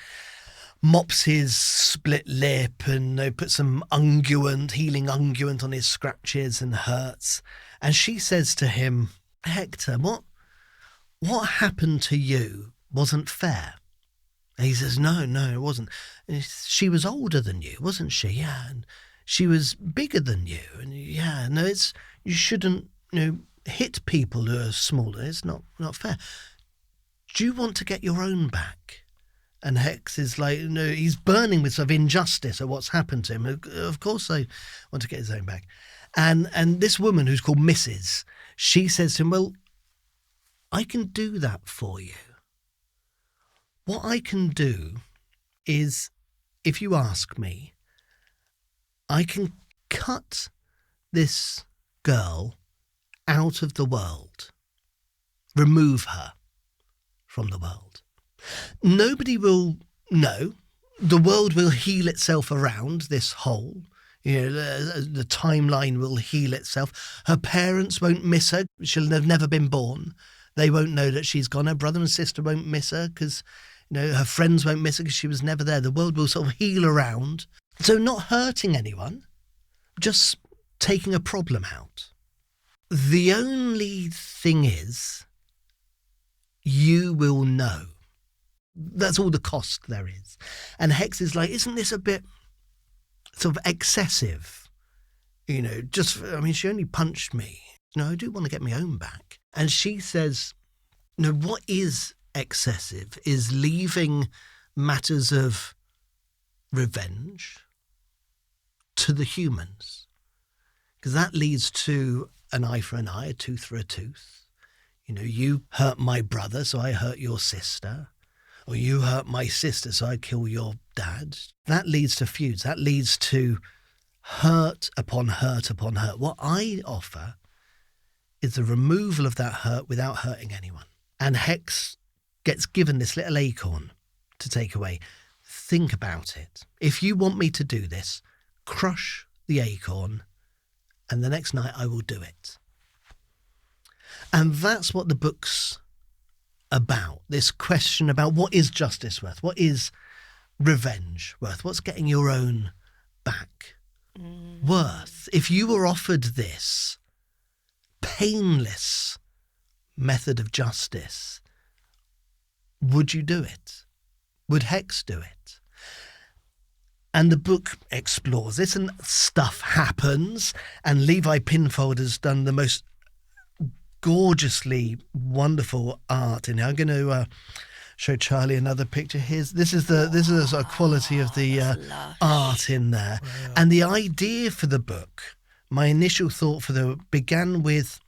mops his split lip and puts some healing unguent on his scratches and hurts. And she says to him, Hector, what happened to you wasn't fair. And he says, no, it wasn't. And she was older than you, wasn't she? Yeah. And she was bigger than you. And yeah, no, you shouldn't, hit people who are smaller. It's not fair. Do you want to get your own back? And Hex is like, no, he's burning with sort of injustice at what's happened to him. Of course I want to get his own back. And this woman who's called Mrs., she says to him, well, I can do that for you. What I can do is, if you ask me, I can cut this girl out of the world, remove her from the world. Nobody will know. The world will heal itself around this hole. The timeline will heal itself. Her parents won't miss her. She'll have never been born. They won't know that she's gone. Her brother and sister won't miss her because, her friends won't miss her because she was never there. The world will sort of heal around. So not hurting anyone, just taking a problem out. The only thing is, you will know. That's all the cost there is. And Hex is like, isn't this a bit sort of excessive? She only punched me. I do want to get my own back. And she says, what is excessive is leaving matters of revenge to the humans. Because that leads to an eye for an eye, a tooth for a tooth. You hurt my brother, so I hurt your sister. Or you hurt my sister, so I kill your dad. That leads to feuds. That leads to hurt upon hurt upon hurt. What I offer is the removal of that hurt without hurting anyone. And Hex gets given this little acorn to take away. Think about it. If you want me to do this, crush the acorn, and the next night I will do it. And that's what the book's about, this question about what is justice worth? What is revenge worth? What's getting your own back worth? If you were offered this painless method of justice, would you do it? Would Hex do it? And the book explores this, and stuff happens, and Levi Pinfold has done the most gorgeously wonderful art in here. I'm going to show Charlie another picture. This is the sort of quality of the art in there. Wow. And the idea for the book, my initial thought for the book began with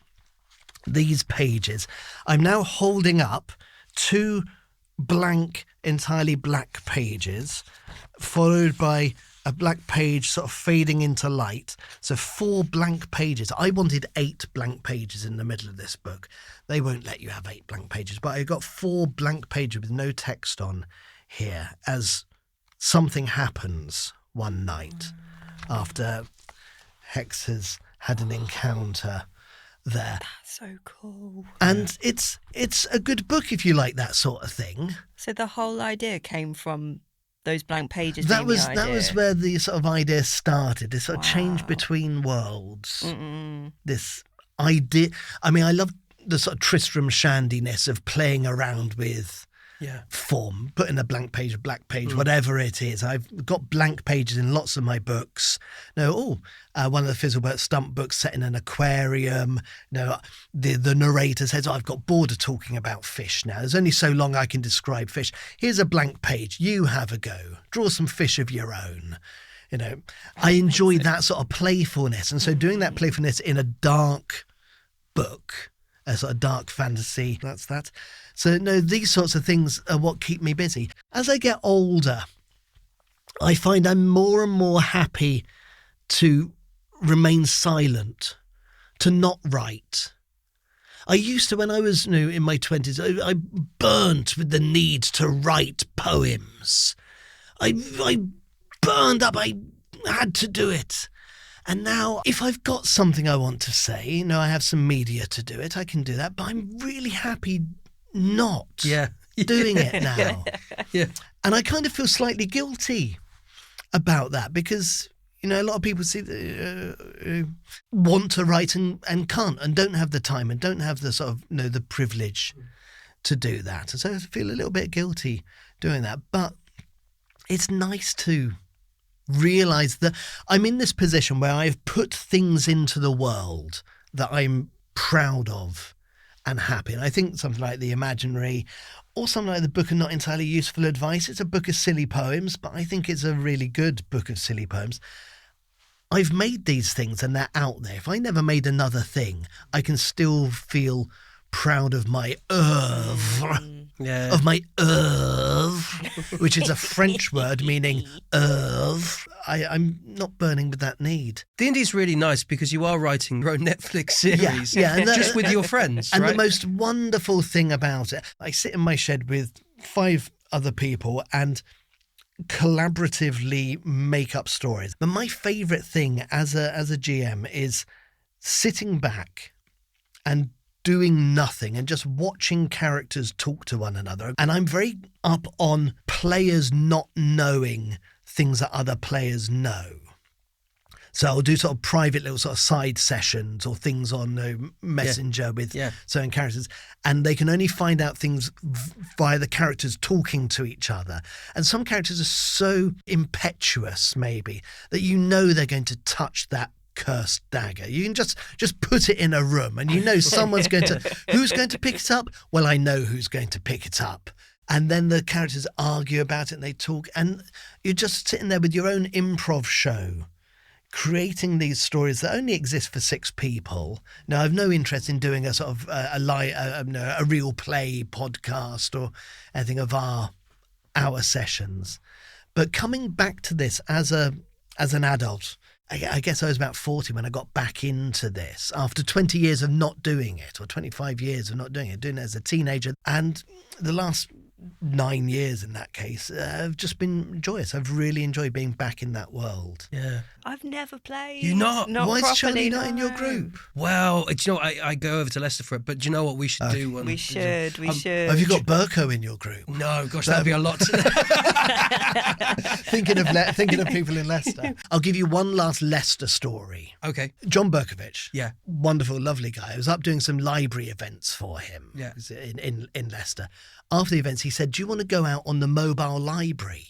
these pages. I'm now holding up 2 blank, entirely black pages, followed by a black page sort of fading into light. So 4 blank pages. I wanted 8 blank pages in the middle of this book. They won't let you have 8 blank pages, but I got 4 blank pages with no text on here as something happens one night after Hex has had an encounter there. That's so cool. And it's a good book if you like that sort of thing. So the whole idea came from those blank pages. That was where the sort of idea started. This sort of change between worlds. This idea. I mean, I love the sort of Tristram Shandiness of playing around with form, putting a blank page, a black page, whatever it is. I've got blank pages in lots of my books. One of the Fizzlebert Stump books set in an aquarium. The narrator says, I've got bored of talking about fish now. There's only so long I can describe fish. Here's a blank page. You have a go. Draw some fish of your own. I enjoy that sort of playfulness. And so doing that playfulness in a dark book, a sort of dark fantasy, that's that. So these sorts of things are what keep me busy. As I get older, I find I'm more and more happy to remain silent, to not write. I used to, when I was in my 20s, I burnt with the need to write poems. I burned up, I had to do it. And now, if I've got something I want to say, I have some media to do it, I can do that, but I'm really happy not doing it now. And I kind of feel slightly guilty about that because, a lot of people want to write and can't and don't have the time and don't have the sort of, the privilege to do that. And so I feel a little bit guilty doing that. But it's nice to realise that I'm in this position where I've put things into the world that I'm proud of and happy. And I think something like The Imaginary or something like the book of Not Entirely Useful Advice, it's a book of silly poems, but I think it's a really good book of silly poems. I've made these things and they're out there. If I never made another thing, I can still feel proud of my oeuvre. Yeah. Of my oeuvre, which is a French word meaning oeuvre. I'm not burning with that need. D&D's really nice because you are writing your own Netflix series and just with your friends, And right? the most wonderful thing about it, I sit in my shed with 5 other people and collaboratively make up stories. But my favourite thing as a GM is sitting back and doing nothing and just watching characters talk to one another. And I'm very up on players not knowing things that other players know. So I'll do sort of private little sort of side sessions or things on Messenger with certain characters, and they can only find out things via the characters talking to each other. And some characters are so impetuous, maybe, that you know they're going to touch that cursed dagger. You can just put it in a room and you know someone's going to... Who's going to pick it up? Well, I know who's going to pick it up. And then the characters argue about it and they talk, and you're just sitting there with your own improv show, creating these stories that only exist for 6 people. Now, I've no interest in doing a sort of a real play podcast or anything of our sessions. But coming back to this as an adult, I guess I was about 40 when I got back into this after 20 years of not doing it, or 25 years of not doing it as a teenager. And the last 9 years in that case have just been joyous. I've really enjoyed being back in that world. Yeah. I've never played. You not? Why is Charley properly, not in your group? Well, do you know what? I go over to Leicester for it, but do you know what we should do? We should. Have you got Burko in your group? No, gosh, that'd be a lot. Thinking of people in Leicester. I'll give you one last Leicester story. Okay. John Berkovich. Yeah. Wonderful, lovely guy. I was up doing some library events for him. Yeah. In Leicester. After the events, he said, "Do you want to go out on the mobile library?"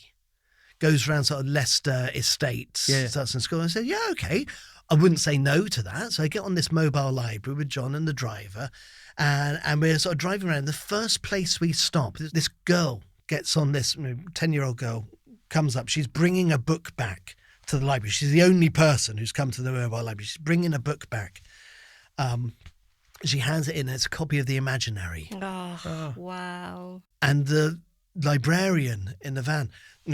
Goes around sort of Leicester estates, starts in school. I said, "Yeah, okay." I wouldn't say no to that. So I get on this mobile library with John and the driver, and we're sort of driving around. The first place we stop, this girl gets on, this 10-year-old girl comes up. She's bringing a book back to the library. She's the only person who's come to the mobile library. She's bringing a book back. She hands it in, and it's a copy of The Imaginary. Oh, wow. And the librarian in the van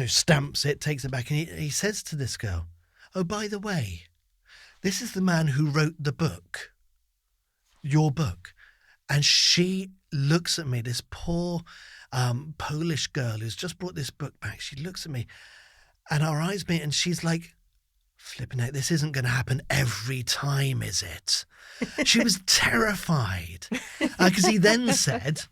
stamps it, takes it back, and he says to this girl, "Oh, by the way, this is the man who wrote the book, your book." And she looks at me, this poor Polish girl who's just brought this book back. She looks at me and our eyes meet, and she's like, "Flipping it, this isn't going to happen every time, is it?" She was terrified because he then said,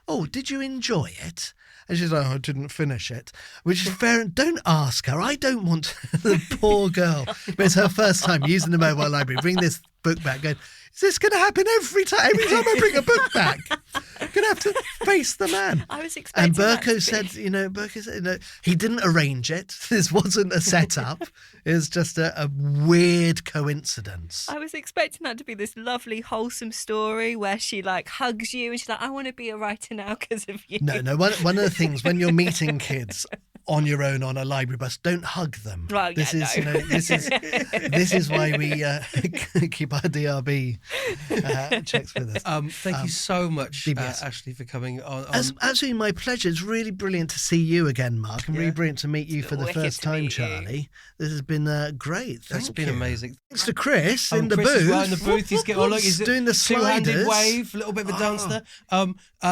"Oh, did you enjoy it?" And she's like, "Oh, I didn't finish it," which is fair. Don't ask her. I don't want the poor girl. But it's her first time using the mobile library. Bring this book back. Going, is this going to happen every time? Every time I bring a book back, I'm going to have to face the man. I was expecting. And Burko said, he didn't arrange it. This wasn't a setup. It was just a weird coincidence. I was expecting that to be this lovely, wholesome story where she hugs you and she's like, "I want to be a writer now because of you." No. One of the things when you're meeting kids on your own on a library bus, don't hug them. Well, this is why we keep our DRB checks with us. Thank you so much, DBS. Ashley, for coming on. It's absolutely my pleasure. It's really brilliant to see you again, Mark, and really brilliant to meet you for the Wicked first to time, meet you. Charley. This has been great. It's been amazing. Thanks to Chris in the Chris booth. is right in the booth. He's getting He's doing the two-handed sliders. wave, a little bit of a dance there.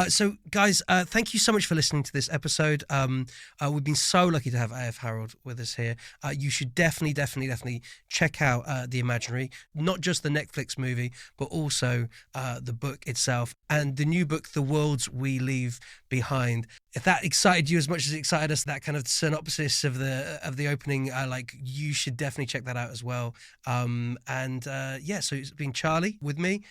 So, guys, thank you so much for listening to this episode. We've been so lucky to have AF Harrold with us here. You should definitely check out The Imaginary, not just the Netflix movie, but also the book itself and the new book, The Worlds We Leave Behind. if that excited you as much as it excited us, that kind of synopsis of the opening, you should definitely check that out as well. So it's been Charley with me,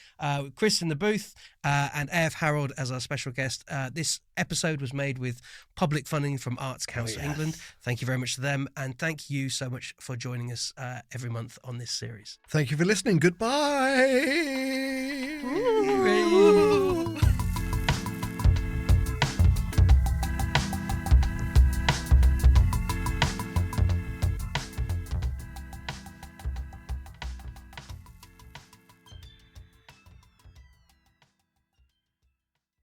Chris in the booth, and AF Harrold as our special guest. This episode was made with public funding from Arts Council England. Thank you very much to them, and thank you so much for joining us every month on this series. Thank you for listening. Goodbye.